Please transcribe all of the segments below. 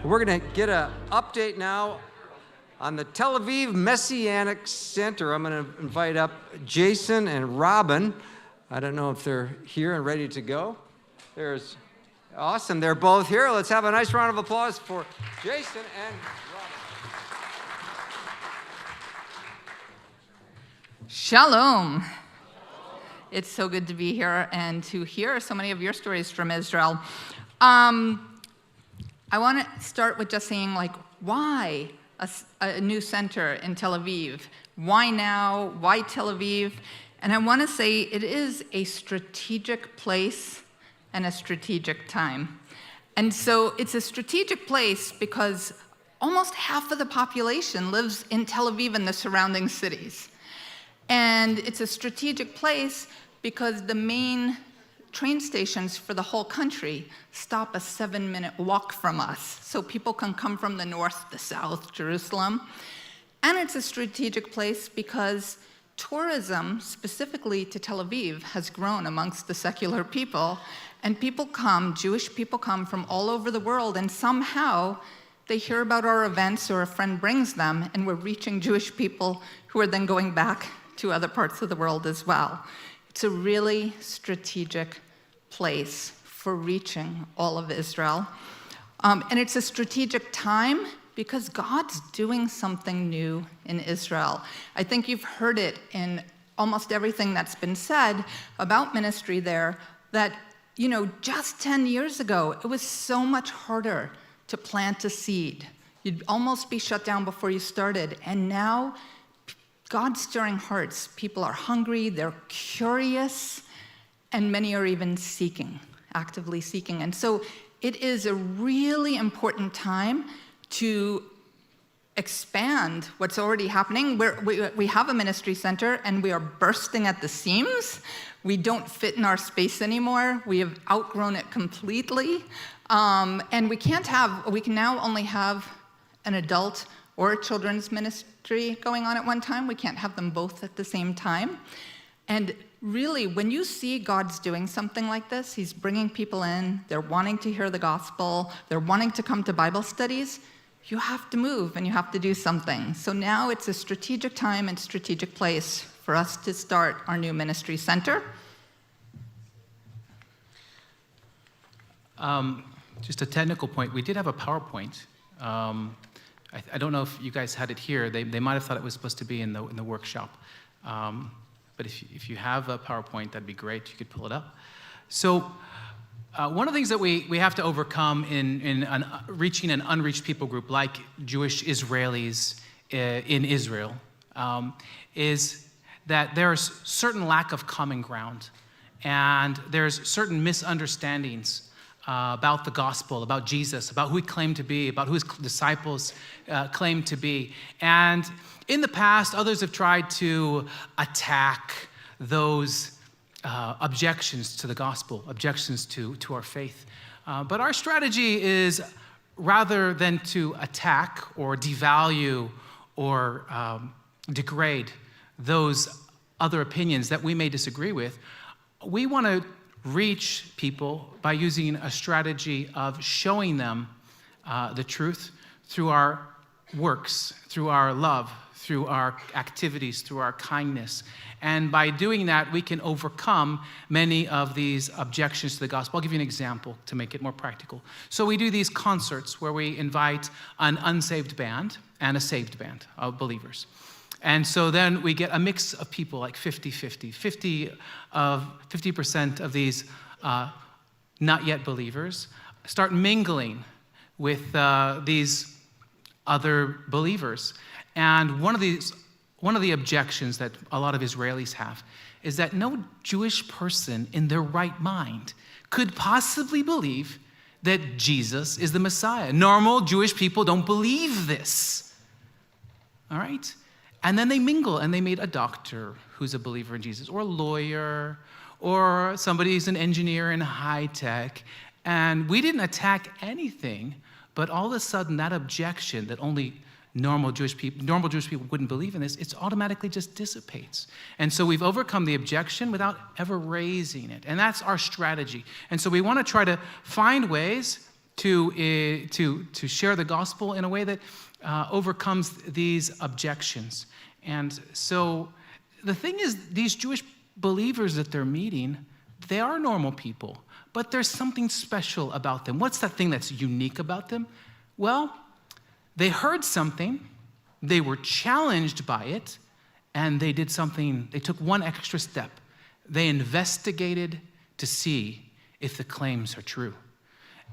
We're going to get an update now on the Tel Aviv Messianic Center. I'm going to invite up Jason and Robin. I don't know if they're here and ready to go. There's awesome. They're both here. Let's have a nice round of applause for Jason and Robin. Shalom. It's so good to be here and to hear so many of your stories from Israel. I want to start with just saying, why a new center in Tel Aviv? Why now? Why Tel Aviv? And I want to say it is a strategic place and a strategic time. And so it's a strategic place because almost half of the population lives in Tel Aviv and the surrounding cities. And it's a strategic place because the main train stations for the whole country stop a 7-minute walk from us. So people can come from the north, the south, Jerusalem. And it's a strategic place because tourism, specifically to Tel Aviv, has grown amongst the secular people. And people come, Jewish people come from all over the world, and somehow they hear about our events or a friend brings them, and we're reaching Jewish people who are then going back to other parts of the world as well. It's a really strategic place for reaching all of Israel. And it's a strategic time because God's doing something new in Israel. I think you've heard it in almost everything that's been said about ministry there, that, just 10 years ago, it was so much harder to plant a seed. You'd almost be shut down before you started. And now, God's stirring hearts. People are hungry, they're curious, and many are even seeking, actively seeking. And so it is a really important time to expand what's already happening. We have a ministry center, and we are bursting at the seams. We don't fit in our space anymore. We have outgrown it completely. And we can now only have an adult or a children's ministry going on at one time. We can't have them both at the same time. And really, when you see God's doing something like this, he's bringing people in, they're wanting to hear the gospel, they're wanting to come to Bible studies, you have to move and you have to do something. So now it's a strategic time and strategic place for us to start our new ministry center. Just a technical point, we did have a PowerPoint. I don't know if you guys had it here. They might have thought it was supposed to be in the workshop. But if you have a PowerPoint, that'd be great. You could pull it up. So one of the things that we have to overcome in reaching an unreached people group like Jewish Israelis in Israel is that there's certain lack of common ground. And there's certain misunderstandings about the gospel, about Jesus, about who he claimed to be, about who his disciples claimed to be. And in the past, others have tried to attack those objections to the gospel, objections to our faith. But our strategy is, rather than to attack or devalue or degrade those other opinions that we may disagree with, we want to reach people by using a strategy of showing them the truth through our works, through our love, through our activities, through our kindness. And by doing that, we can overcome many of these objections to the gospel. I'll give you an example to make it more practical. So we do these concerts where we invite an unsaved band and a saved band of believers. And so then we get a mix of people, like 50-50. 50% of these not yet believers start mingling with these other believers. And one of the objections that a lot of Israelis have is that no Jewish person in their right mind could possibly believe that Jesus is the Messiah. Normal Jewish people don't believe this. All right? And then they mingle, and they meet a doctor who's a believer in Jesus, or a lawyer, or somebody who's an engineer in high tech. And we didn't attack anything, but all of a sudden that objection that only normal Jewish people wouldn't believe in this, it automatically just dissipates. And so we've overcome the objection without ever raising it. And that's our strategy. And so we want to try to find ways to share the gospel in a way that overcomes these objections. And so the thing is, these Jewish believers that they're meeting, they are normal people, but there's something special about them. What's that thing that's unique about them? Well, they heard something, they were challenged by it, and they did something, they took one extra step. They investigated to see if the claims are true.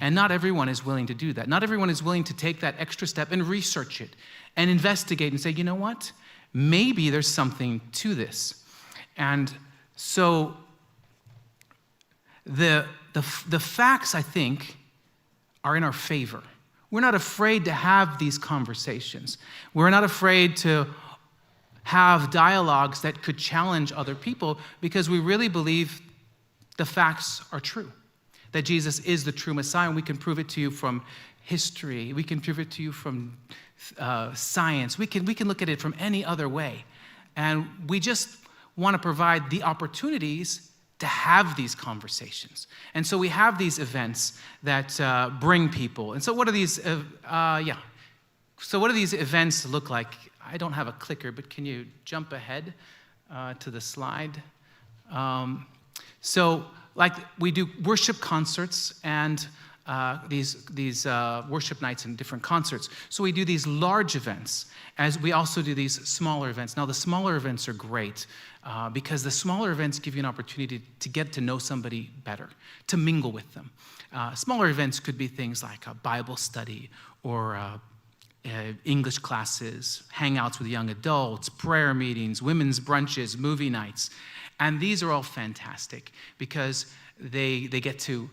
And not everyone is willing to do that. Not everyone is willing to take that extra step and research it and investigate and say, you know what? Maybe there's something to this. And so the facts, I think, are in our favor. We're not afraid to have these conversations. We're not afraid to have dialogues that could challenge other people because we really believe the facts are true, that Jesus is the true Messiah, and we can prove it to you from history. We can prove it to you from science. We can look at it from any other way. And we just want to provide the opportunities to have these conversations. And so we have these events that bring people. And so what are these, So what do these events look like? I don't have a clicker, but can you jump ahead to the slide? So like we do worship concerts and these worship nights and different concerts. So we do these large events, as we also do these smaller events. Now the smaller events are great because the smaller events give you an opportunity to get to know somebody better, to mingle with them. Smaller events could be things like a Bible study or English classes, hangouts with young adults, prayer meetings, women's brunches, movie nights. And these are all fantastic because they get to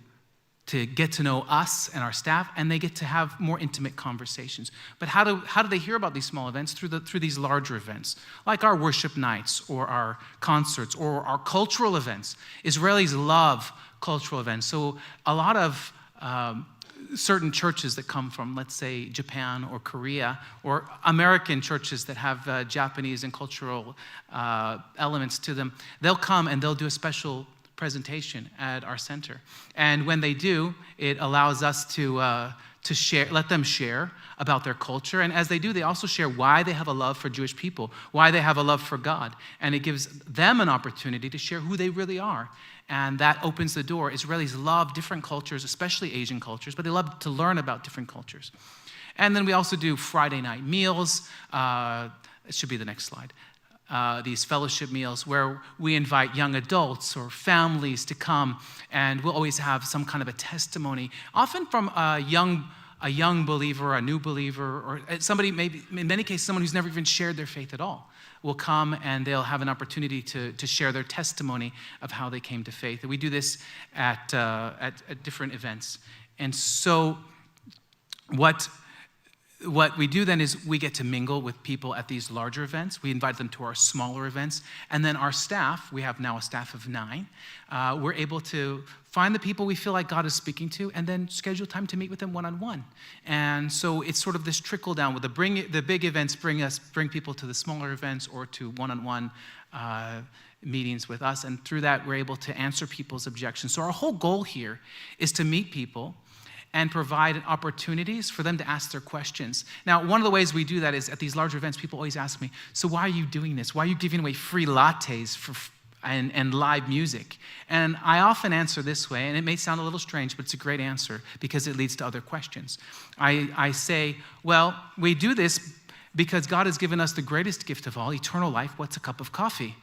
get to know us and our staff, and they get to have more intimate conversations. But how do they hear about these small events? Through these larger events, like our worship nights or our concerts or our cultural events. Israelis love cultural events. So a lot of certain churches that come from, let's say, Japan or Korea, or American churches that have Japanese and cultural elements to them, they'll come and they'll do a special presentation at our center. And when they do, it allows us to share, let them share about their culture. And as they do, they also share why they have a love for Jewish people, why they have a love for God. And it gives them an opportunity to share who they really are. And that opens the door. Israelis love different cultures, especially Asian cultures, but they love to learn about different cultures. And then we also do Friday night meals. It should be the next slide. These fellowship meals where we invite young adults or families to come, and we'll always have some kind of a testimony, often from a young believer, a new believer, or somebody, maybe in many cases, someone who's never even shared their faith at all will come and they'll have an opportunity to share their testimony of how they came to faith. And we do this at different events. And so what we do then is we get to mingle with people at these larger events. We invite them to our smaller events. And then our staff, we have now a staff of 9, we're able to find the people we feel like God is speaking to and then schedule time to meet with them one-on-one. And so it's sort of this trickle down with the big events bring people to the smaller events or to one-on-one meetings with us. And through that, we're able to answer people's objections. So our whole goal here is to meet people and provide opportunities for them to ask their questions. Now, one of the ways we do that is at these larger events, people always ask me, so why are you doing this? Why are you giving away free lattes and live music? And I often answer this way, and it may sound a little strange, but it's a great answer because it leads to other questions. I say, well, we do this because God has given us the greatest gift of all, eternal life. What's a cup of coffee?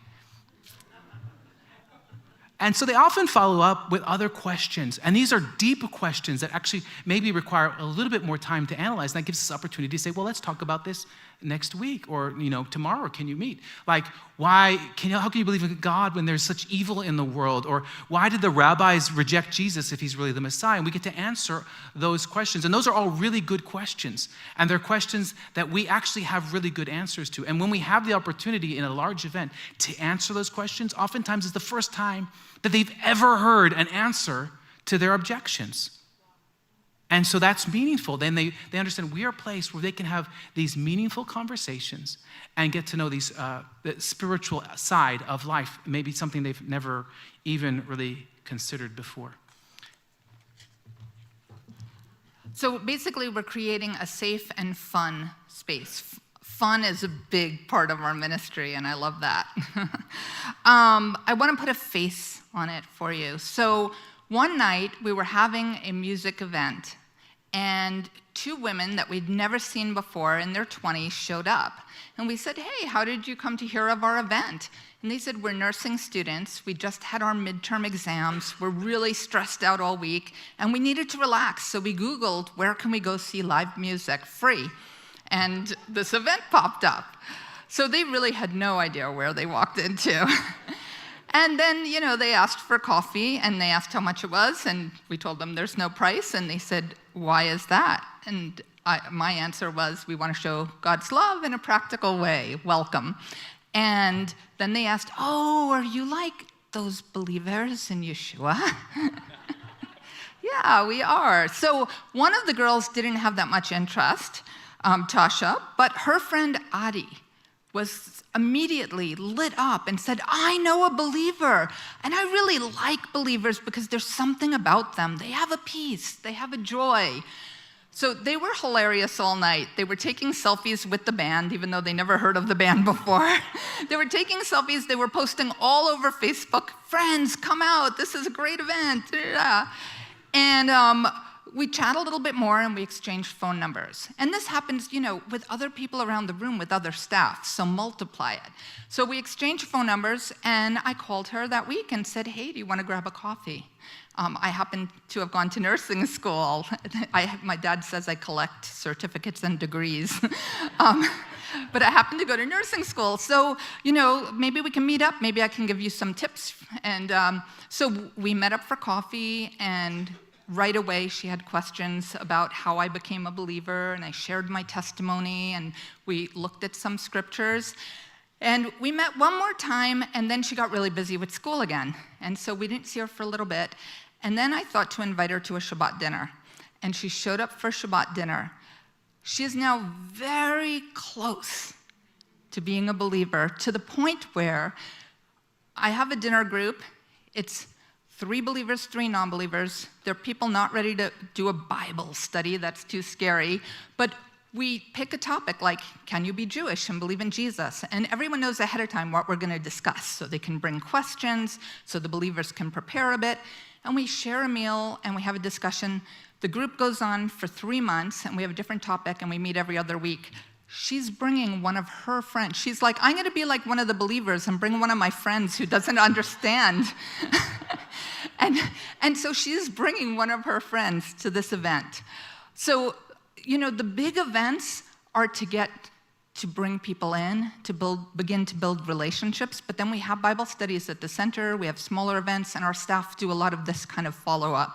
And so they often follow up with other questions. And these are deep questions that actually maybe require a little bit more time to analyze. And that gives us opportunity to say, well, let's talk about this next week or, tomorrow. Can you meet? Like, how can you believe in God when there's such evil in the world? Or why did the rabbis reject Jesus if he's really the Messiah? And we get to answer those questions. And those are all really good questions. And they're questions that we actually have really good answers to. And when we have the opportunity in a large event to answer those questions, oftentimes it's the first time that they've ever heard an answer to their objections. And so that's meaningful. Then they understand we are a place where they can have these meaningful conversations and get to know the spiritual side of life, maybe something they've never even really considered before. So basically, we're creating a safe and fun space. Fun is a big part of our ministry, and I love that. I want to put a face on it for you. So one night, we were having a music event, and two women that we'd never seen before in their 20s showed up. And we said, hey, how did you come to hear of our event? And they said, we're nursing students. We just had our midterm exams. We're really stressed out all week, and we needed to relax. So we Googled, where can we go see live music free? And this event popped up. So they really had no idea where they walked into. And then, they asked for coffee, and they asked how much it was, and we told them there's no price, and they said, why is that? And my answer was, we want to show God's love in a practical way. Welcome. And then they asked, oh, are you like those believers in Yeshua? Yeah, we are. So one of the girls didn't have that much interest, Tasha, but her friend Adi was immediately lit up and said, I know a believer, and I really like believers because there's something about them. They have a peace, they have a joy. So they were hilarious all night. They were taking selfies with the band, even though they never heard of the band before. They were taking selfies, they were posting all over Facebook, friends, come out, this is a great event. And we chatted a little bit more, and we exchanged phone numbers. And this happens, with other people around the room, with other staff, so multiply it. So we exchanged phone numbers, and I called her that week and said, hey, do you want to grab a coffee? I happen to have gone to nursing school. My dad says I collect certificates and degrees. But I happen to go to nursing school. So, maybe we can meet up. Maybe I can give you some tips. And so we met up for coffee, and right away, she had questions about how I became a believer, and I shared my testimony, and we looked at some scriptures. And we met one more time, and then she got really busy with school again. And so we didn't see her for a little bit. And then I thought to invite her to a Shabbat dinner. And she showed up for Shabbat dinner. She is now very close to being a believer, to the point where I have a dinner group. It's 3 believers, 3 non-believers. They're people not ready to do a Bible study. That's too scary. But we pick a topic like, can you be Jewish and believe in Jesus? And everyone knows ahead of time what we're going to discuss, so they can bring questions, so the believers can prepare a bit. And we share a meal, and we have a discussion. The group goes on for 3 months, and we have a different topic, and we meet every other week. She's bringing one of her friends. She's like, I'm going to be like one of the believers and bring one of my friends who doesn't understand. And so she's bringing one of her friends to this event. So, the big events are to bring people in, to begin to build relationships, but then we have Bible studies at the center, we have smaller events, and our staff do a lot of this kind of follow-up.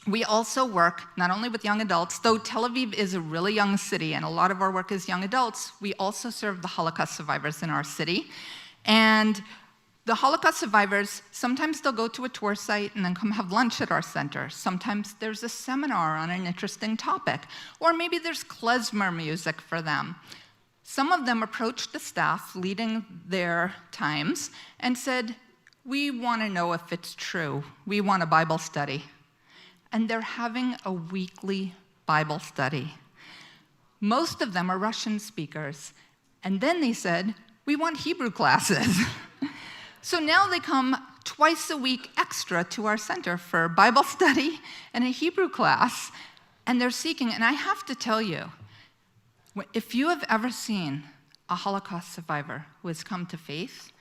We also work not only with young adults, though Tel Aviv is a really young city, and a lot of our work is young adults, we also serve the Holocaust survivors in our city. And the Holocaust survivors, sometimes they'll go to a tour site and then come have lunch at our center. Sometimes there's a seminar on an interesting topic, or maybe there's klezmer music for them. Some of them approached the staff leading their times and said, we want to know if it's true. We want a Bible study. And they're having a weekly Bible study. Most of them are Russian speakers. And then they said, we want Hebrew classes. So now they come twice a week extra to our center for Bible study and a Hebrew class, and they're seeking, and I have to tell you, if you have ever seen a Holocaust survivor who has come to faith,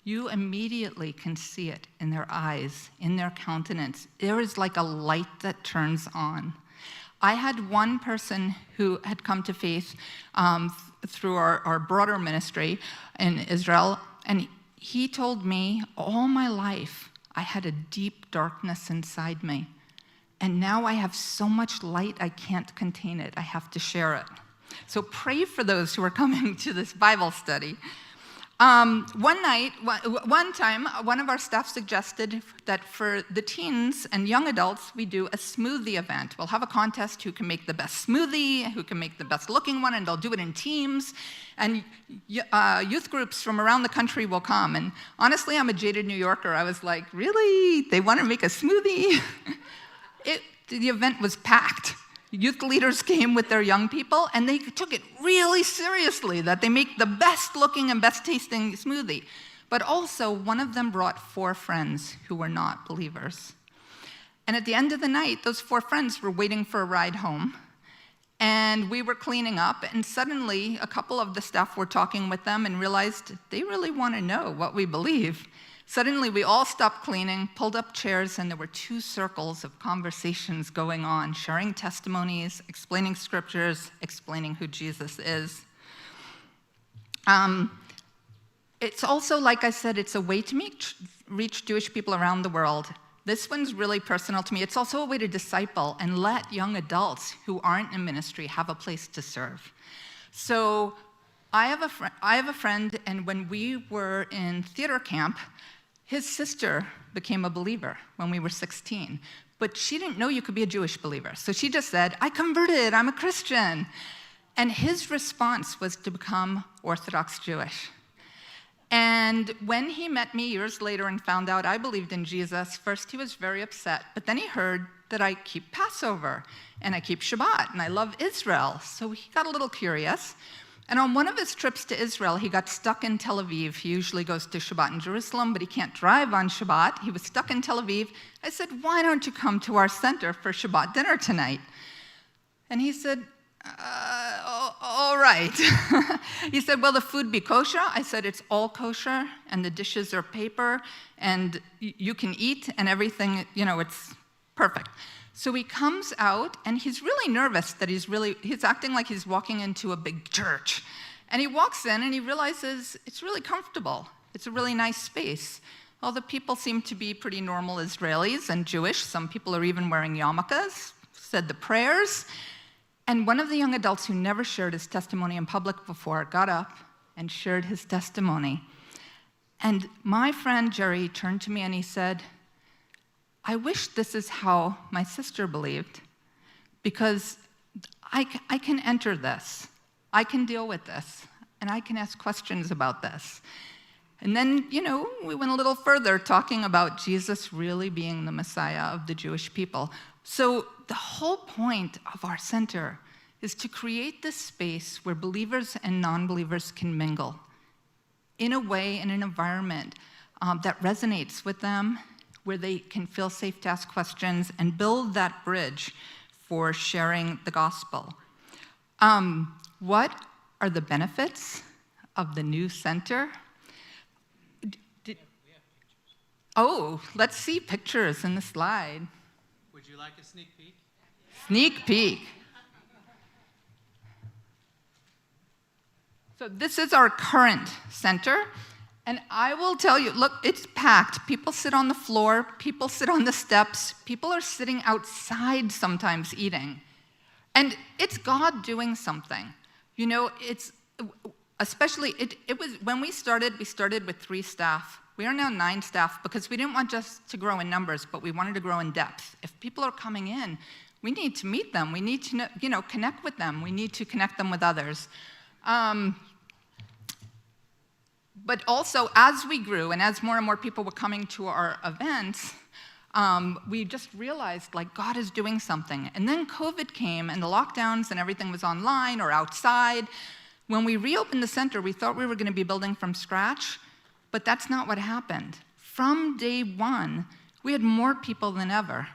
you immediately can see it in their eyes, in their countenance. There is like a light that turns on. I had one person who had come to faith through our broader ministry in Israel, and he told me, all my life, I had a deep darkness inside me. And now I have so much light, I can't contain it. I have to share it. So pray for those who are coming to this Bible study. One time, one of our staff suggested that for the teens and young adults, we do a smoothie event. We'll have a contest who can make the best smoothie, who can make the best looking one, and they'll do it in teams. And youth groups from around the country will come. And honestly, I'm a jaded New Yorker. I was like, really? They want to make a smoothie? the event was packed. Youth leaders came with their young people, and they took it really seriously that they make the best looking and best tasting smoothie. But also, one of them brought 4 friends who were not believers. And at the end of the night, those 4 friends were waiting for a ride home. And we were cleaning up, and suddenly a couple of the staff were talking with them and realized they really want to know what we believe. Suddenly, we all stopped cleaning, pulled up chairs, and there were 2 circles of conversations going on, sharing testimonies, explaining scriptures, explaining who Jesus is. It's also, like I said, it's a way to reach Jewish people around the world. This one's really personal to me. It's also a way to disciple and let young adults who aren't in ministry have a place to serve. So I have a friend, and when we were in theater camp, his sister became a believer when we were 16. But she didn't know you could be a Jewish believer. So she just said, I converted, I'm a Christian. And his response was to become Orthodox Jewish. And when he met me years later and found out I believed in Jesus, first he was very upset, but then he heard that I keep Passover, and I keep Shabbat, and I love Israel. So he got a little curious. And on one of his trips to Israel, he got stuck in Tel Aviv. He usually goes to Shabbat in Jerusalem, but he can't drive on Shabbat. He was stuck in Tel Aviv. I said, why don't you come to our center for Shabbat dinner tonight? And he said, all right. He said, will the food be kosher? I said, it's all kosher, and the dishes are paper, and you can eat, and everything, it's perfect. So he comes out, and he's really nervous that he's acting like he's walking into a big church. And he walks in, and he realizes it's really comfortable. It's a really nice space. All the people seem to be pretty normal Israelis and Jewish. Some people are even wearing yarmulkes, said the prayers. And one of the young adults who never shared his testimony in public before got up and shared his testimony. And my friend Jerry turned to me and he said, I wish this is how my sister believed, because I can enter this, I can deal with this, and I can ask questions about this. And then, we went a little further, talking about Jesus really being the Messiah of the Jewish people. So the whole point of our center is to create this space where believers and non-believers can mingle in a way, in an environment that resonates with them, where they can feel safe to ask questions and build that bridge for sharing the gospel. What are the benefits of the new center? Let's see pictures in the slide. Would you like a sneak peek? Sneak peek. So this is our current center. And I will tell you, look, it's packed. People sit on the floor. People sit on the steps. People are sitting outside sometimes eating. And it's God doing something. It's especially, it was, when we started with 3 staff. We are now 9 staff because we didn't want just to grow in numbers, but we wanted to grow in depth. If people are coming in, we need to meet them. We need to, connect with them. We need to connect them with others. But also, as we grew and as more and more people were coming to our events, we just realized, God is doing something. And then COVID came, and the lockdowns and everything was online or outside. When we reopened the center, we thought we were going to be building from scratch, but that's not what happened. From day one, we had more people than ever.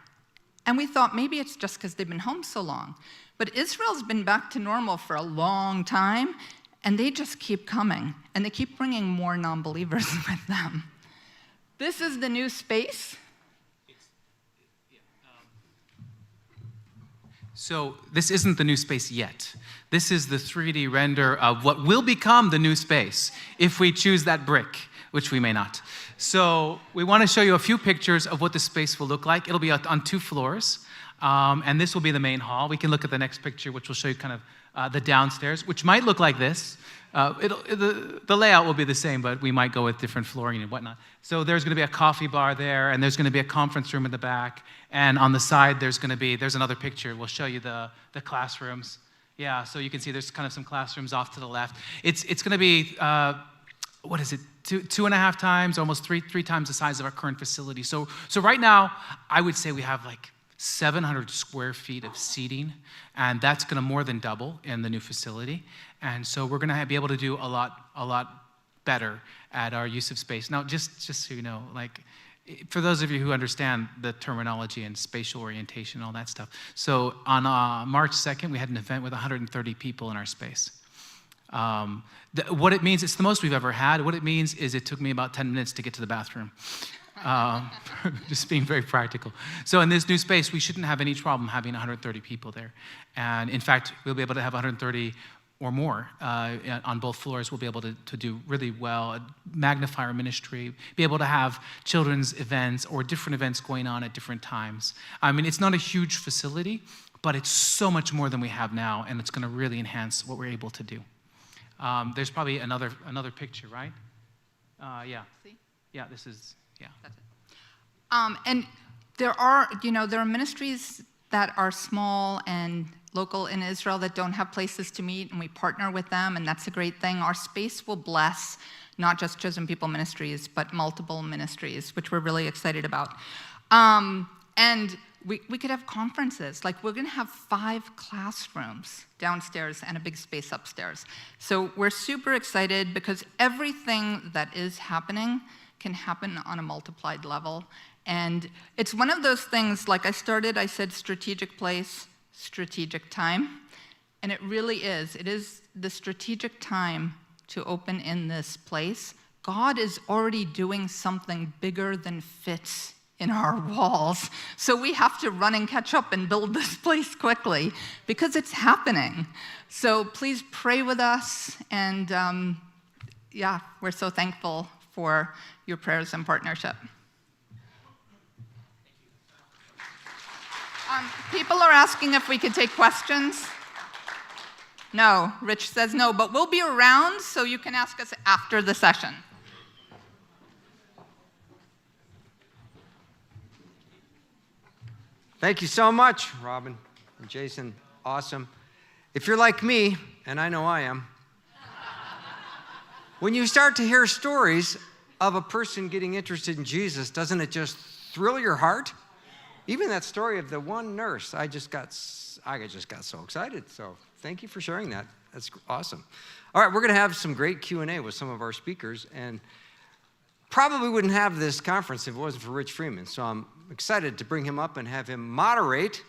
And we thought maybe it's just because they've been home so long. But Israel's been back to normal for a long time, and they just keep coming, and they keep bringing more non-believers with them. This is the new space. So this isn't the new space yet. This is the 3D render of what will become the new space if we choose that brick, which we may not. So we want to show you a few pictures of what the space will look like. It'll be on 2 floors, and this will be the main hall. We can look at the next picture, which will show you kind of the downstairs, which might look like this. The layout will be the same, but we might go with different flooring and whatnot. So there's going to be a coffee bar there, and there's going to be a conference room in the back. And on the side, there's another picture. We'll show you the classrooms. Yeah, so you can see there's kind of some classrooms off to the left. It's going to be, 2.5 times, almost three times the size of our current facility. So right now, I would say we have 700 square feet of seating, and that's going to more than double in the new facility. And so we're going to be able to do a lot better at our use of space. Now, just so you know, like, for those of you who understand the terminology and spatial orientation and all that stuff, so on March 2nd, we had an event with 130 people in our space. What it means, it's the most we've ever had. What it means is it took me about 10 minutes to get to the bathroom. Just being very practical. So in this new space, we shouldn't have any problem having 130 people there. And in fact, we'll be able to have 130 or more on both floors. We'll be able to do really well, magnify our ministry, be able to have children's events or different events going on at different times. I mean, it's not a huge facility, but it's so much more than we have now, and it's going to really enhance what we're able to do. There's probably another picture, right? Yeah. See? Yeah, this is, yeah. That's it. And there are ministries that are small and local in Israel that don't have places to meet, and we partner with them, and that's a great thing. Our space will bless not just Chosen People Ministries, but multiple ministries, which we're really excited about. And we could have conferences. Like, we're going to have 5 classrooms downstairs and a big space upstairs. So we're super excited because everything that is happening can happen on a multiplied level. And it's one of those things, like I said strategic place, strategic time. And it really is. It is the strategic time to open in this place. God is already doing something bigger than fits in our walls. So we have to run and catch up and build this place quickly because it's happening. So please pray with us. And we're so thankful for your prayers and partnership. People are asking if we could take questions. No, Rich says no, but we'll be around so you can ask us after the session. Thank you so much, Robin and Jason. Awesome. If you're like me, and I know I am, when you start to hear stories of a person getting interested in Jesus, doesn't it just thrill your heart? Even that story of the one nurse, I just got so excited. So thank you for sharing that. That's awesome. All right, we're going to have some great Q&A with some of our speakers, and probably wouldn't have this conference if it wasn't for Rich Freeman. So I'm excited to bring him up and have him moderate.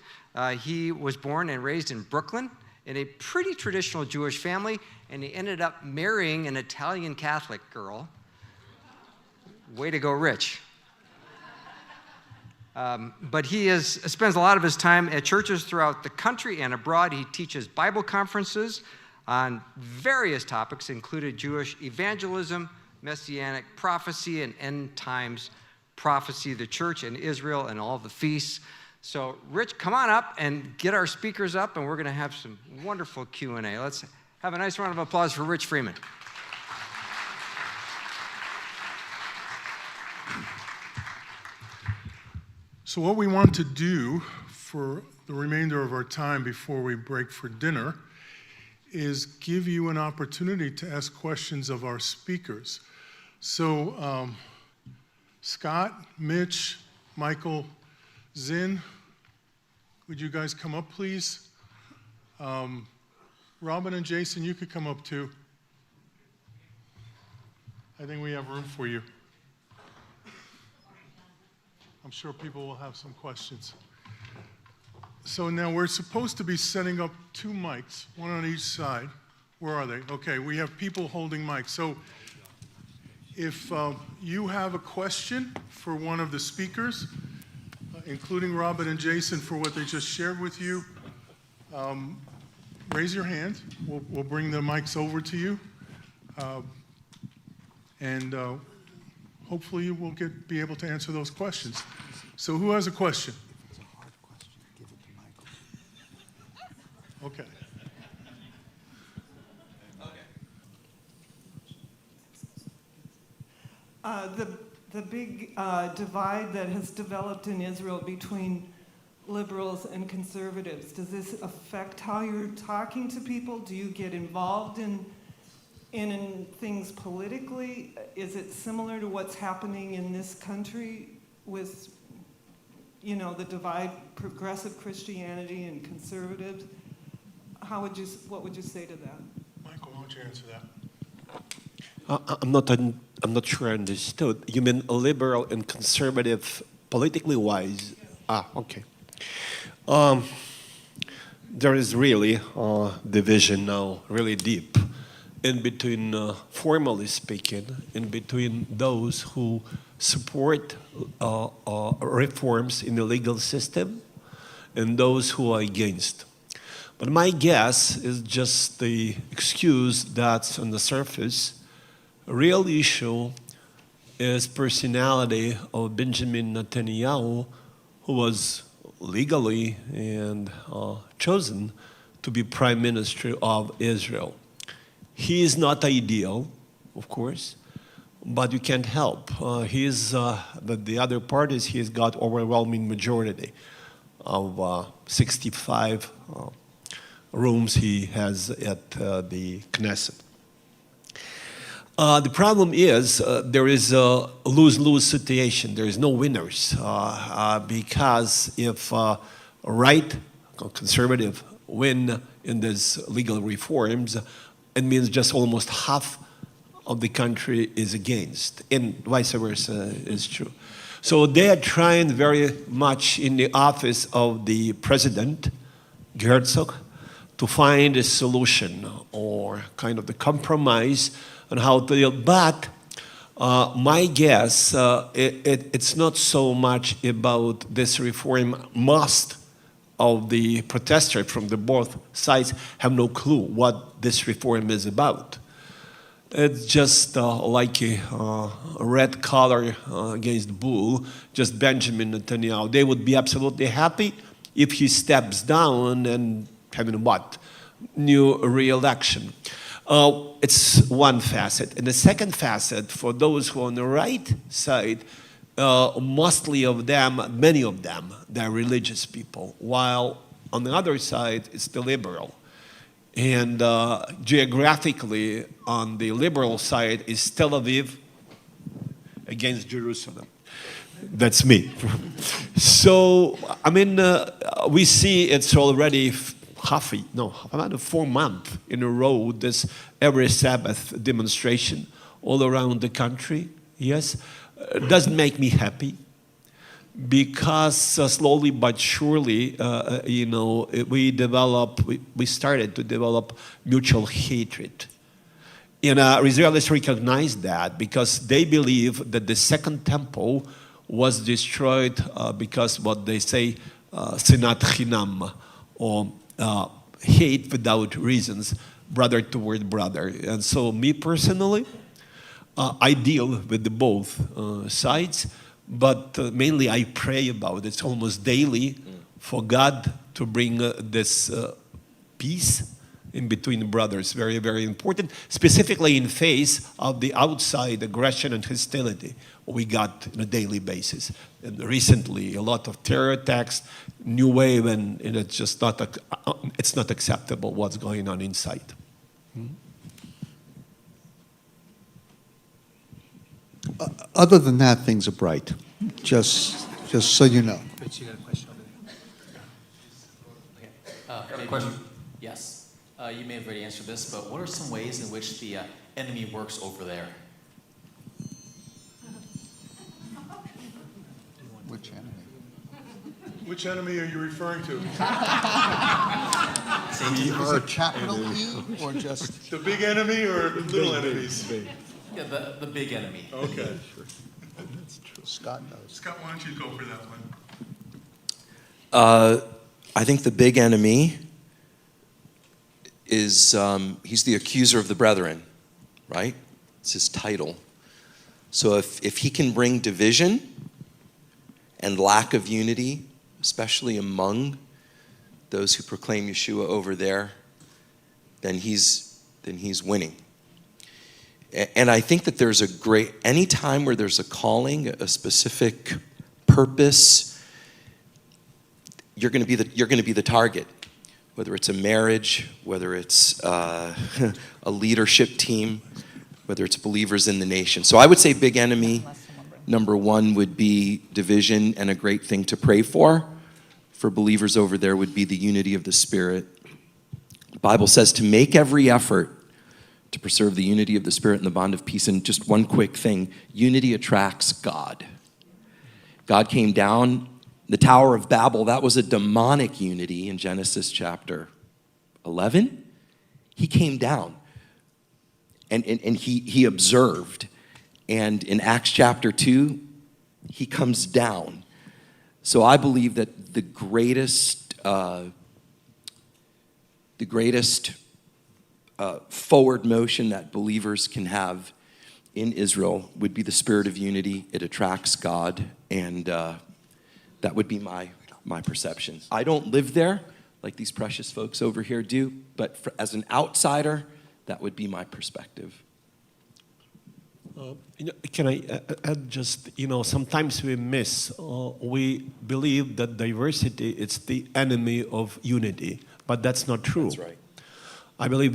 He was born and raised in Brooklyn in a pretty traditional Jewish family, and he ended up marrying an Italian Catholic girl. Way to go, Rich. But he spends a lot of his time at churches throughout the country and abroad. He teaches Bible conferences on various topics, including Jewish evangelism, messianic prophecy, and end times prophecy, the church in Israel, and all the feasts. So, Rich, come on up and get our speakers up, and we're going to have some wonderful Q&A. Let's have a nice round of applause for Rich Freeman. So what we want to do for the remainder of our time before we break for dinner is give you an opportunity to ask questions of our speakers. So Scott, Mitch, Michael, Zinn, would you guys come up, please? Robin and Jason, you could come up too. I think we have room for you. I'm sure people will have some questions. So now we're supposed to be setting up 2 mics, one on each side. Where are they? Okay, we have people holding mics. So if you have a question for one of the speakers, including Robin and Jason for what they just shared with you, raise your hand. We'll bring the mics over to you. And hopefully you will be able to answer those questions. So who has a question? If it's a hard question, give it to Michael. Okay. The big divide that has developed in Israel between liberals and conservatives, does this affect how you're talking to people? Do you get involved in things politically? Is it similar to what's happening in this country with the divide, progressive Christianity and conservatives. What would you say to that? Michael, why don't you answer that? I'm not sure I understood. You mean liberal and conservative politically wise? Okay. There is really division now, really deep, in between, formally speaking, in between those who support reforms in the legal system and those who are against. But my guess is just the excuse that's on the surface. A real issue is personality of Benjamin Netanyahu, who was legally and chosen to be prime minister of Israel. He is not ideal, of course, but you can't help. The other parties, he's got overwhelming majority of 65 rooms he has at the Knesset. The problem is there is a lose-lose situation. There is no winners because if right, conservative, win in these legal reforms, it means just almost half of the country is against, and vice versa is true. So they are trying very much in the office of the president, Herzog, to find a solution or kind of the compromise on how to deal. But my guess, it's not so much about this reform. Most of the protesters from the both sides have no clue what this reform is about. It's just like a red collar against bull, just Benjamin Netanyahu. They would be absolutely happy if he steps down and having what? New re-election. It's one facet. And the second facet, for those who are on the right side, mostly of them, many of them, they're religious people, while on the other side, it's the liberal. And geographically, on the liberal side is Tel Aviv against Jerusalem. That's me. So, I mean, we see it's already about 4 months in a row, this every Sabbath demonstration all around the country. Yes, it doesn't make me happy because slowly but surely, we started to develop mutual hatred. And Israelis recognize that because they believe that the second temple was destroyed because what they say, sinat chinam, or hate without reasons, brother toward brother. And so me personally, I deal with the both sides, but mainly I pray about it. It's almost daily for God to bring this peace in between brothers. Very, very important, specifically in face of the outside aggression and hostility we got on a daily basis. And recently, a lot of terror attacks, new wave, and it's just it's not acceptable what's going on inside. Other than that, things are bright. Just so you know. Rich, you got a question over there? Okay. Question? Yes. You may have already answered this, but what are some ways in which the enemy works over there? Which enemy? Which enemy are you referring to? Is it capital E or just? The big enemy or little enemies? Yeah, the big enemy. Okay. That's true. Scott knows. Scott, why don't you go for that one? I think the big enemy is, he's the accuser of the brethren, right? It's his title. So if he can bring division and lack of unity, especially among those who proclaim Yeshua over there, then he's winning. And I think that there's any time where there's a calling, a specific purpose, you're going to be the target. Whether it's a marriage, whether it's a leadership team, whether it's believers in the nation. So I would say big enemy. Number one would be division, and a great thing to pray for believers over there would be the unity of the Spirit. The Bible says to make every effort to preserve the unity of the Spirit and the bond of peace. And just one quick thing, unity attracts God. God came down, the Tower of Babel, that was a demonic unity in Genesis chapter 11. He came down and he observed. And in Acts chapter 2, he comes down. So I believe that the greatest forward motion that believers can have in Israel would be the spirit of unity. It attracts God, and that would be my perception. I don't live there like these precious folks over here do, but as an outsider, that would be my perspective. Can I add just, sometimes we believe that diversity is the enemy of unity, but that's not true. That's right. I believe,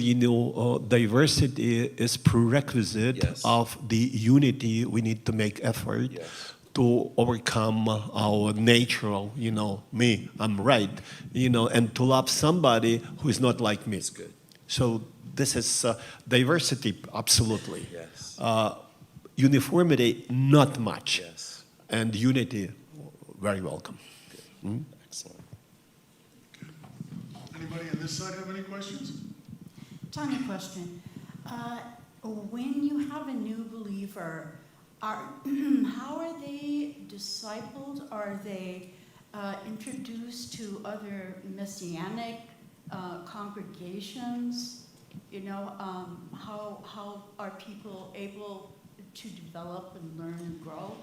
diversity is prerequisite Yes. of the unity we need to make effort Yes. to overcome our natural, me, I'm right, and to love somebody who is not like me. That's good. So this is diversity, absolutely. Yes. Uniformity, not much. Yes. And unity, very welcome. Excellent. Anybody on this side have any questions? Tanya, question. When you have a new believer, how are they discipled? Are they introduced to other messianic congregations? How are people able to develop and learn and grow?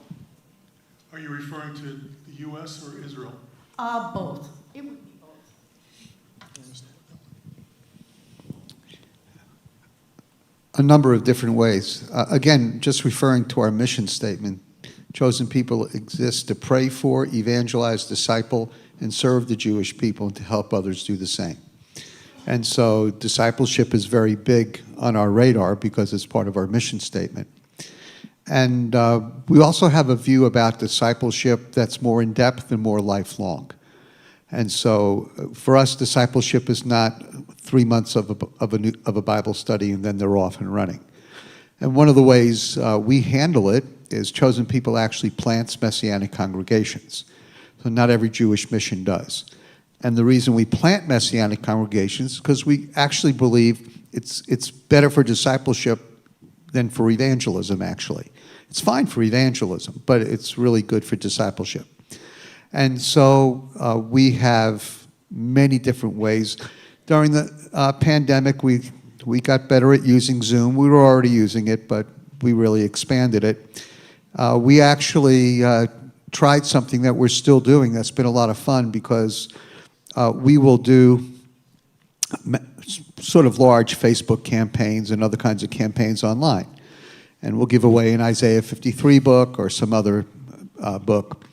Are you referring to the U.S. or Israel? Both. It would be both. A number of different ways. Again, just referring to our mission statement, chosen people exist to pray for, evangelize, disciple, and serve the Jewish people and to help others do the same. And so discipleship is very big on our radar because it's part of our mission statement. And we also have a view about discipleship that's more in-depth and more lifelong. And so for us, discipleship is not 3 months of a Bible study and then they're off and running. And one of the ways we handle it is chosen people actually plants Messianic congregations. So not every Jewish mission does. And the reason we plant Messianic congregations is because we actually believe it's better for discipleship than for evangelism, actually. It's fine for evangelism, but it's really good for discipleship. And so we have many different ways. During the pandemic, we got better at using Zoom. We were already using it, but we really expanded it. We actually tried something that we're still doing that's been a lot of fun because we will do sort of large Facebook campaigns and other kinds of campaigns online. And we'll give away an Isaiah 53 book or some other book.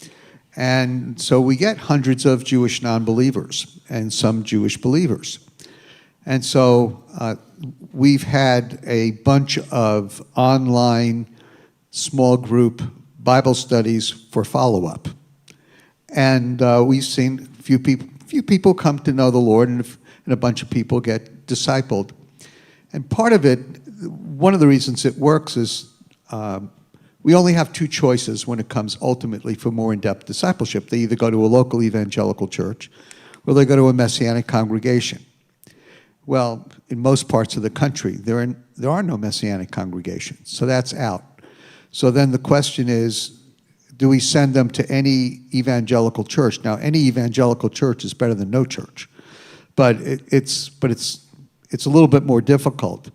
And so we get hundreds of Jewish non-believers and some Jewish believers. And so we've had a bunch of online small group Bible studies for follow-up. And we've seen a few people come to know the Lord and a bunch of people get discipled. And part of it, one of the reasons it works is we only have two choices when it comes ultimately for more in-depth discipleship. They either go to a local evangelical church or they go to a Messianic congregation. Well, in most parts of the country, there are no Messianic congregations, so that's out. So then the question is, do we send them to any evangelical church? Now, any evangelical church is better than no church, but it's a little bit more difficult.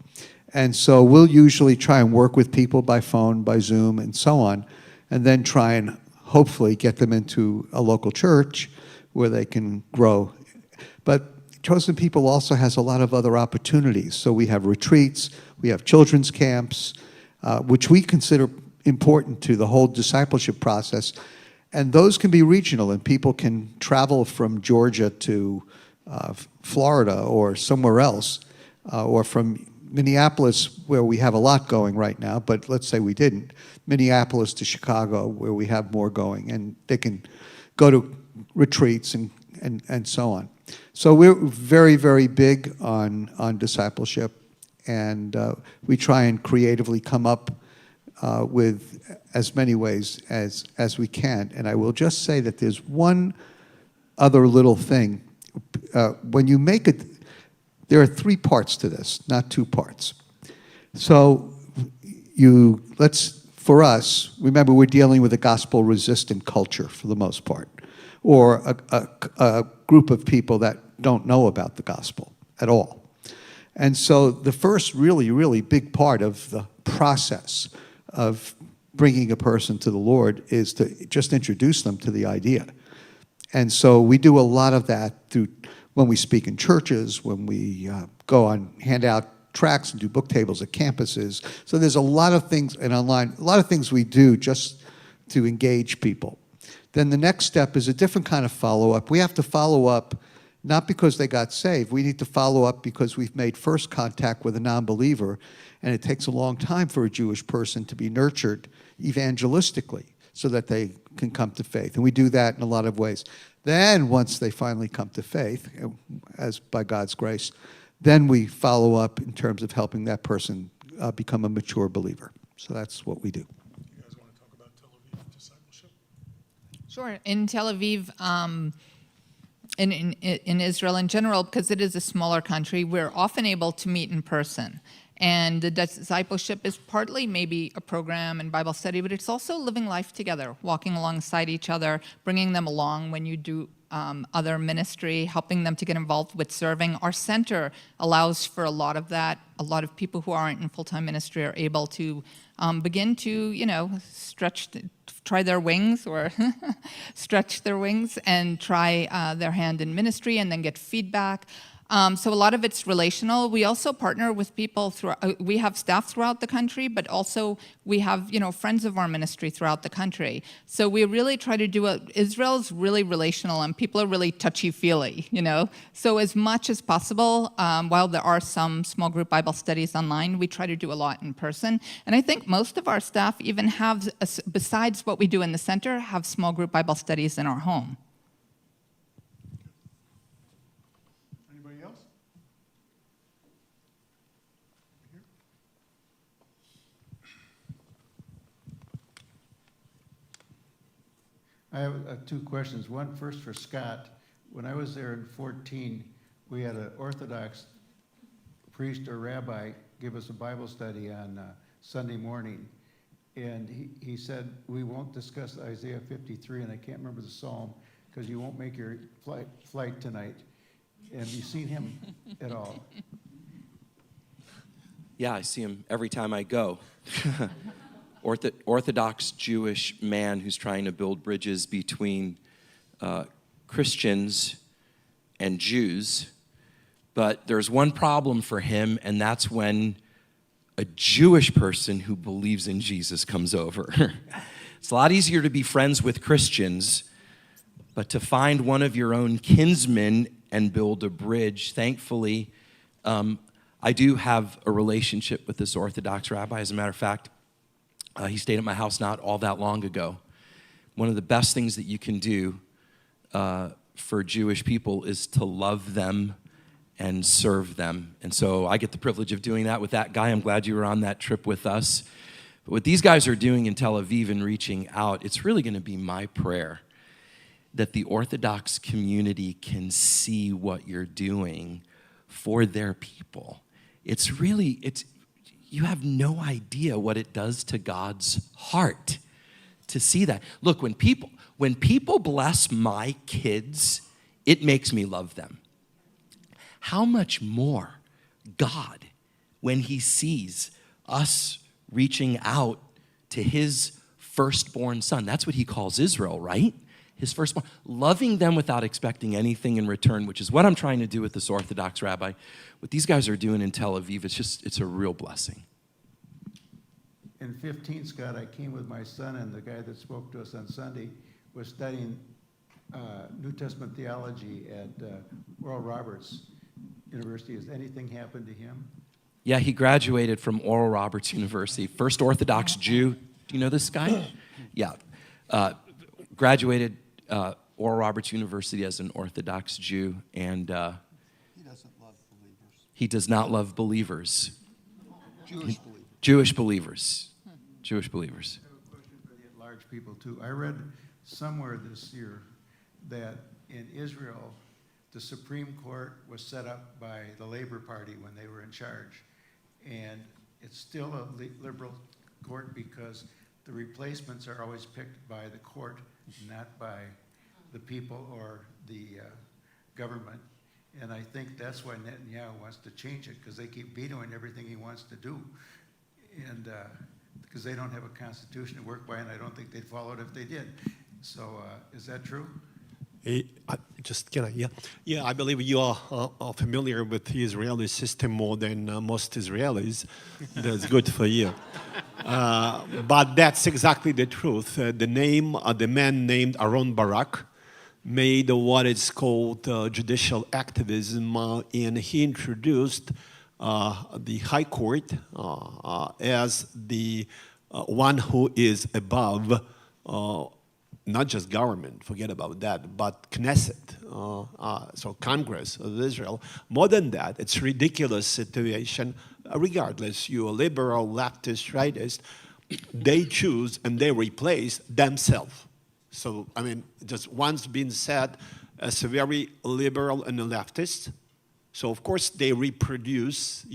And so we'll usually try and work with people by phone, by Zoom, and so on, and then try and hopefully get them into a local church where they can grow. But Chosen People also has a lot of other opportunities. So we have retreats, we have children's camps, which we consider important to the whole discipleship process. And those can be regional, and people can travel from Georgia to Florida or somewhere else, or from Minneapolis, where we have a lot going right now, but let's say we didn't, Minneapolis to Chicago, where we have more going, and they can go to retreats and so on. So we're very, very big on discipleship, and we try and creatively come up with as many ways as we can. And I will just say that there's one other little thing. When you make it, there are 3 parts to this, not 2 parts. So for us, remember we're dealing with a gospel-resistant culture for the most part, or a group of people that don't know about the gospel at all. And so the first really, really big part of the process of bringing a person to the Lord is to just introduce them to the idea. And so we do a lot of that through when we speak in churches, when we go on, hand out tracts and do book tables at campuses. So there's a lot of things, and online, a lot of things we do just to engage people. Then the next step is a different kind of follow-up. We have to follow up not because they got saved. We need to follow up because we've made first contact with a non-believer, and it takes a long time for a Jewish person to be nurtured evangelistically so that they can come to faith. And we do that in a lot of ways. Then once they finally come to faith, as by God's grace, then we follow up in terms of helping that person become a mature believer. So that's what we do. You guys want to talk about Tel Aviv discipleship? Sure. In Tel Aviv, in Israel in general, because it is a smaller country, we're often able to meet in person. And the discipleship is partly maybe a program and Bible study, but it's also living life together, walking alongside each other, bringing them along when you do other ministry, helping them to get involved with serving. Our center allows for a lot of that. A lot of people who aren't in full-time ministry are able to begin to, try their wings or stretch their wings and try their hand in ministry and then get feedback. So a lot of it's relational. We also partner with people we have staff throughout the country, but also we have, friends of our ministry throughout the country. So we really try to do Israel's really relational and people are really touchy-feely, So as much as possible, while there are some small group Bible studies online, we try to do a lot in person. And I think most of our staff even have, besides what we do in the center, have small group Bible studies in our home. I have 2 questions. One first for Scott. When I was there in 2014, we had an Orthodox priest or rabbi give us a Bible study on Sunday morning. And he said, we won't discuss Isaiah 53, and I can't remember the Psalm, because you won't make your flight tonight. Have you seen him at all? Yeah, I see him every time I go. Orthodox Jewish man who's trying to build bridges between Christians and Jews. But there's one problem for him, and that's when a Jewish person who believes in Jesus comes over. It's a lot easier to be friends with Christians, but to find one of your own kinsmen and build a bridge, thankfully, I do have a relationship with this Orthodox rabbi. As a matter of fact, he stayed at my house not all that long ago. One of the best things that you can do for Jewish people is to love them and serve them. And so I get the privilege of doing that with that guy. I'm glad you were on that trip with us. But what these guys are doing in Tel Aviv and reaching out, it's really going to be my prayer that the Orthodox community can see what you're doing for their people. You have no idea what it does to God's heart to see that. Look, when people bless my kids, it makes me love them. How much more God when he sees us reaching out to his firstborn son? That's what he calls Israel, right? His firstborn, loving them without expecting anything in return, which is what I'm trying to do with this Orthodox rabbi. What these guys are doing in Tel Aviv, it's a real blessing. In 2015, Scott, I came with my son, and the guy that spoke to us on Sunday was studying New Testament theology at Oral Roberts University. Has anything happened to him? Yeah, he graduated from Oral Roberts University. First Orthodox Jew. Do you know this guy? Yeah. Graduated Oral Roberts University as an Orthodox Jew, and He doesn't love believers. he does not love believers. Jewish believers. Jewish believers. Jewish believers. I have a question for the at-large people, too. I read somewhere this year that in Israel, the Supreme Court was set up by the Labor Party when they were in charge. And it's still a liberal court because the replacements are always picked by the court, not by the people or the government. And I think that's why Netanyahu wants to change it, because they keep vetoing everything he wants to do. And because they don't have a constitution to work by, and I don't think they'd follow it if they did. So is that true? Yeah, I believe you are familiar with the Israeli system more than most Israelis. That's good for you. But that's exactly the truth. The man named Aaron Barak made what is called judicial activism, and he introduced the High Court as the one who is above not just government, forget about that, but Knesset, so Congress of Israel. More than that, it's a ridiculous situation. Regardless, you're a liberal, leftist, rightist, they choose and they replace themselves. So, I mean, just once been said as a very liberal and a leftist. So, of course, they reproduce,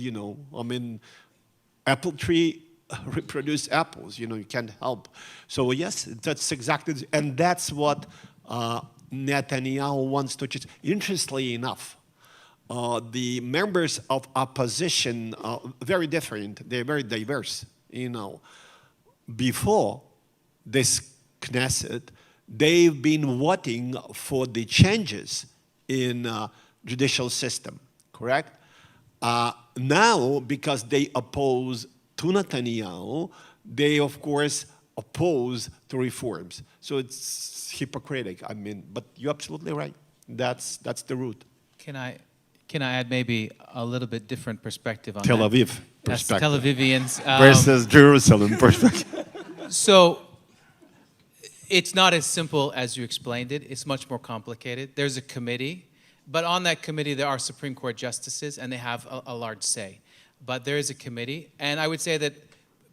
apple tree reproduce apples, you can't help. So yes, that's exactly, and that's what Netanyahu wants to change. Interestingly enough, the members of opposition are very different, they're very diverse, Before this Knesset, they've been voting for the changes in judicial system, correct? Now, because they oppose to Netanyahu, they, of course, oppose to reforms. So it's hypocritical. But you're absolutely right. That's the root. Can I add maybe a little bit different perspective on Tel that? Aviv That's perspective. Tel Avivians. Versus Jerusalem perspective. So it's not as simple as you explained it. It's much more complicated. There's a committee, but on that committee there are Supreme Court justices, and they have a large say. But there is a committee, and I would say that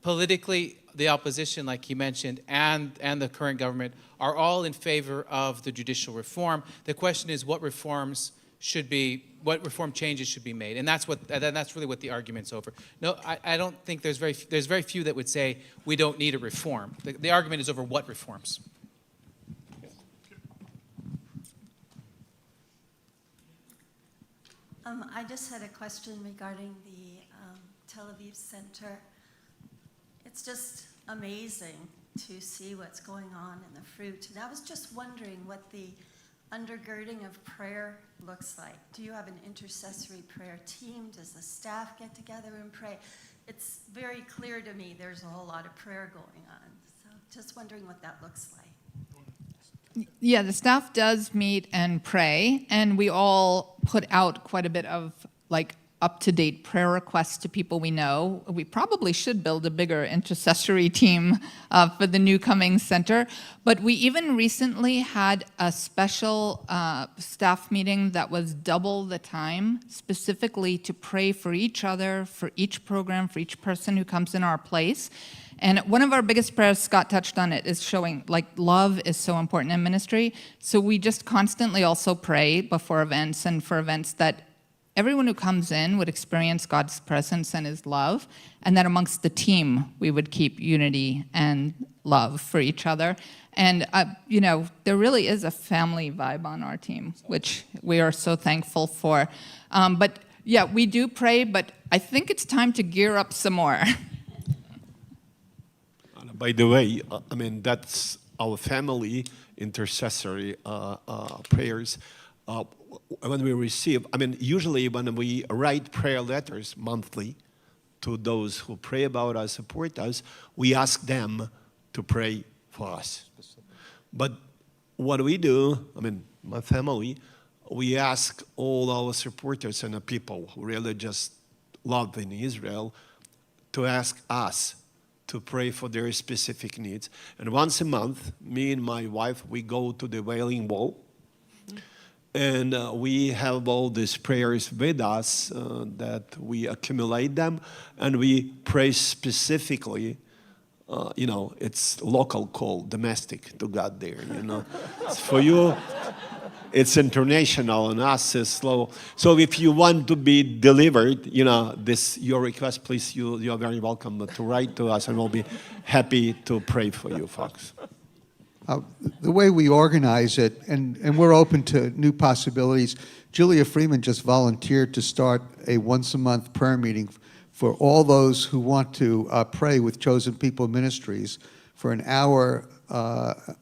politically, the opposition, like he mentioned, and the current government are all in favor of the judicial reform. The question is what reform changes should be made, and that's really what the argument's over. No, I don't think there's very few that would say we don't need a reform. The argument is over what reforms. I just had a question regarding the Tel Aviv Center. It's just amazing to see what's going on in the fruit. And I was just wondering what the undergirding of prayer looks like. Do you have an intercessory prayer team? Does the staff get together and pray? It's very clear to me there's a whole lot of prayer going on. So just wondering what that looks like. Yeah, the staff does meet and pray, and we all put out quite a bit of up-to-date prayer requests to people we know. We probably should build a bigger intercessory team for the new coming center. But we even recently had a special staff meeting that was double the time, specifically to pray for each other, for each program, for each person who comes in our place. And one of our biggest prayers, Scott touched on it, is showing love is so important in ministry. So we just constantly also pray before events and for events that everyone who comes in would experience God's presence and his love, and that amongst the team we would keep unity and love for each other. And, there really is a family vibe on our team, which we are so thankful for. But yeah, we do pray, but I think it's time to gear up some more. By the way, that's our family intercessory prayers. When we receive, usually when we write prayer letters monthly to those who pray about us, support us, we ask them to pray for us. But what we do, my family, we ask all our supporters and the people who really just love in Israel to ask us to pray for their specific needs. And once a month, me and my wife, we go to the Wailing Wall. And we have all these prayers with us that we accumulate them. And we pray specifically, it's local call, domestic to God there, It's for you, it's international, and us is slow. So if you want to be delivered, your request, please, you are very welcome to write to us, and we'll be happy to pray for you, folks. The way we organize it, and we're open to new possibilities, Julia Freeman just volunteered to start a once-a-month prayer meeting for all those who want to pray with Chosen People Ministries for an hour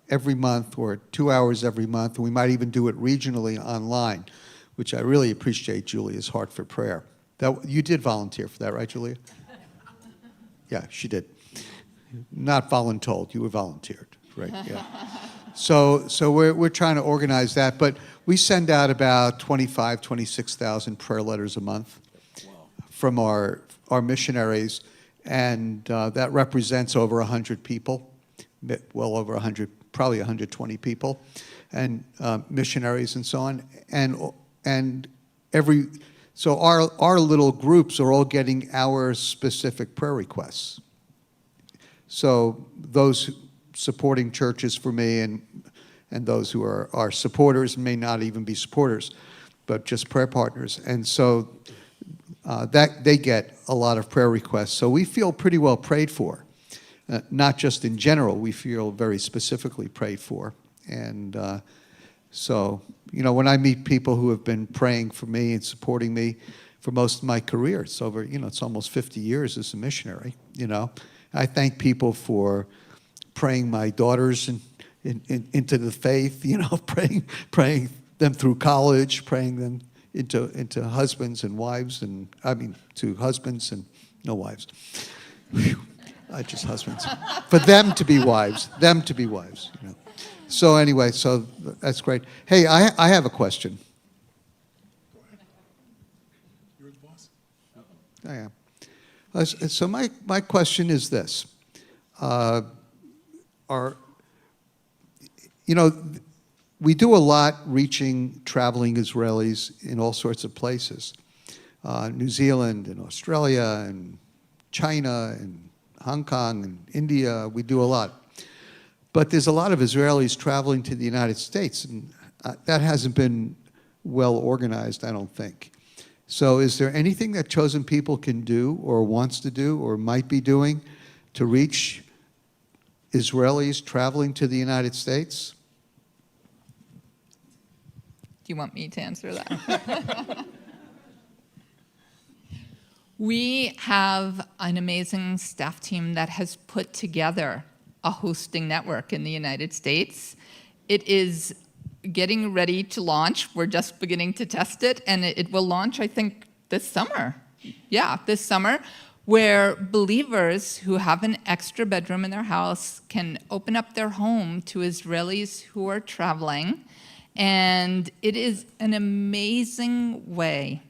every month or 2 hours every month. And we might even do it regionally online, which I really appreciate Julia's heart for prayer. You did volunteer for that, right, Julia? Yeah, she did. Not voluntold, you were volunteered, right? Yeah. So we're trying to organize that, but we send out about 26,000 prayer letters a month from our missionaries, and that represents over 100 people, well over 100, probably 120 people, and missionaries and so on, so our little groups are all getting our specific prayer requests. So those supporting churches for me and those who are supporters may not even be supporters, but just prayer partners, and so that they get a lot of prayer requests. So we feel pretty well prayed for, not just in general. We feel very specifically prayed for, and so when I meet people who have been praying for me and supporting me for most of my career, it's over. It's almost 50 years as a missionary. I thank people for praying my daughters into the faith. Praying them through college, praying them into husbands and wives, to husbands and no wives. Just husbands. For them to be wives. So anyway, so that's great. Hey, I have a question. Go ahead. You're the boss? I am. So my question is this. We do a lot reaching traveling Israelis in all sorts of places. New Zealand and Australia and China and Hong Kong and India, we do a lot. But there's a lot of Israelis traveling to the United States, and that hasn't been well organized, I don't think. So is there anything that Chosen People can do or wants to do or might be doing to reach Israelis traveling to the United States? Do you want me to answer that? We have an amazing staff team that has put together a hosting network in the United States. It is getting ready to launch. We're just beginning to test it, and it will launch, I think, this summer. Yeah, this summer, where believers who have an extra bedroom in their house can open up their home to Israelis who are traveling. And it is an amazing way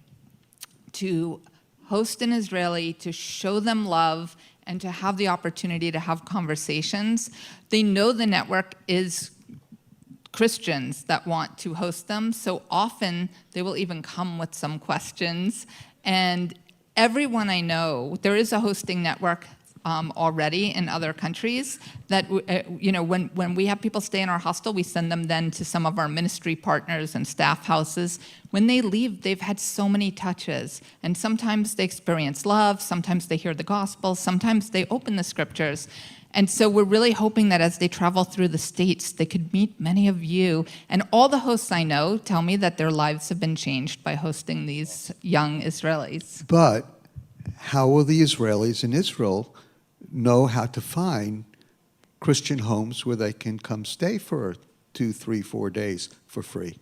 to host an Israeli, to show them love, and to have the opportunity to have conversations. They know the network is Christians that want to host them, so often they will even come with some questions. And everyone I know, there is a hosting network already in other countries that, when we have people stay in our hostel, we send them then to some of our ministry partners and staff houses. When they leave, they've had so many touches, and sometimes they experience love, sometimes they hear the gospel, sometimes they open the scriptures. And so we're really hoping that as they travel through the States, they could meet many of you. And all the hosts I know tell me that their lives have been changed by hosting these young Israelis. But how will the Israelis in Israel know how to find Christian homes where they can come stay for 2, 3, 4 days for free?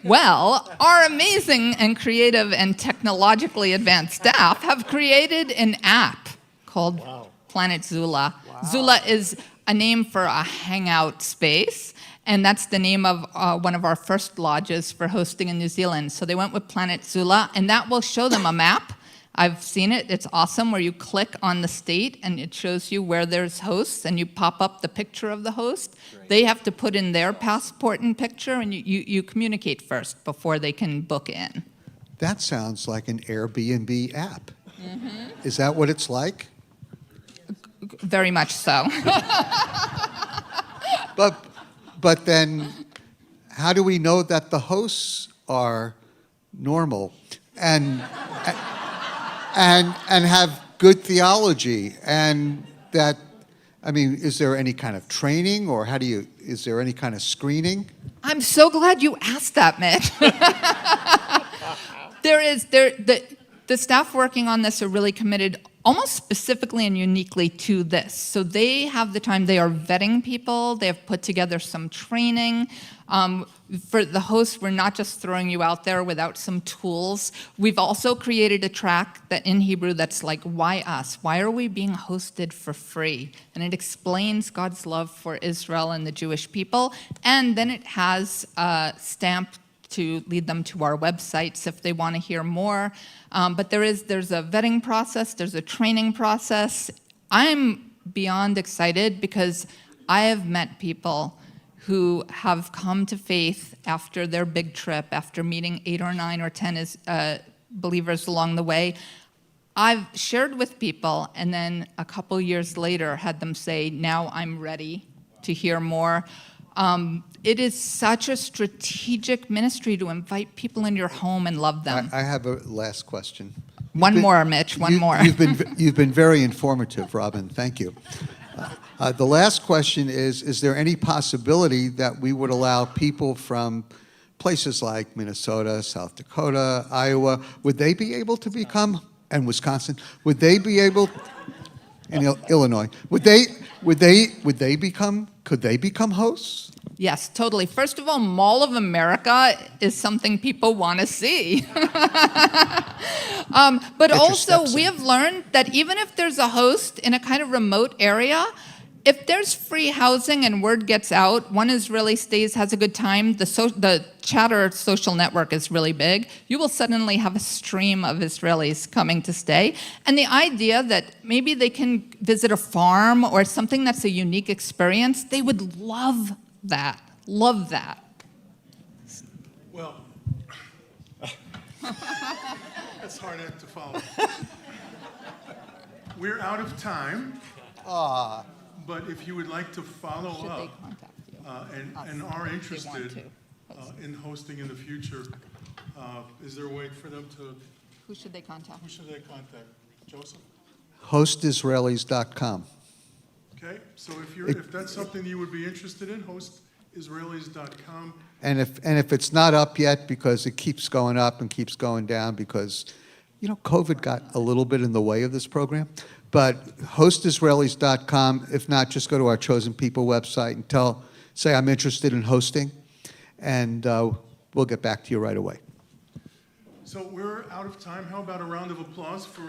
Well, our amazing and creative and technologically advanced staff have created an app called Planet Zula. Wow. Zula is a name for a hangout space, and that's the name of one of our first lodges for hosting in New Zealand. So they went with Planet Zula, and that will show them a map I've seen it. It's awesome where you click on the state and it shows you where there's hosts and you pop up the picture of the host. Great. They have to put in their passport and picture, and you communicate first before they can book in. That sounds like an Airbnb app. Is that what it's like? Very much so. But then, how do we know that the hosts are normal and have good theology, and that, I mean, is there any kind of training, or is there any kind of screening? I'm so glad you asked that, Mitch. The staff working on this are really committed almost specifically and uniquely to this. So they have the time, they are vetting people, they have put together some training. For the hosts, we're not just throwing you out there without some tools. We've also created a track that in Hebrew that's like, why us? Why are we being hosted for free? And it explains God's love for Israel and the Jewish people. And then it has a stamp to lead them to our websites if they want to hear more. But there's a vetting process, there's a training process. I'm beyond excited because I have met people who have come to faith after their big trip, after meeting 8 or 9 or 10 believers along the way. I've shared with people, and then a couple years later had them say, now I'm ready to hear more. It is such a strategic ministry to invite people into your home and love them. I have a last question. One more, Mitch, one more. You've been very informative, Robin. Thank you. The last question is there any possibility that we would allow people from places like Minnesota, South Dakota, Iowa, would they be able to become, and Wisconsin, would they be able, and Illinois, could they become hosts? Yes, totally. First of all, Mall of America is something people want to see. But also, we have learned that even if there's a host in a kind of remote area, if there's free housing and word gets out, one Israeli stays, has a good time, the Chatter social network is really big, you will suddenly have a stream of Israelis coming to stay. And the idea that maybe they can visit a farm or something that's a unique experience, they would love that. Love that. Well, that's hard act to follow. We're out of time. But if you would like to follow Should they up contact you? and are interested to. in hosting in the future, is there a way for them to, Who should they contact? who should they contact? Joseph? Hostisraelis.com. Okay, so if that's something you would be interested in, hostisraelis.com. And if it's not up yet because it keeps going up and keeps going down because, COVID got a little bit in the way of this program. But hostisraelis.com, if not, just go to our Chosen People website and say I'm interested in hosting, and we'll get back to you right away. So we're out of time. How about a round of applause for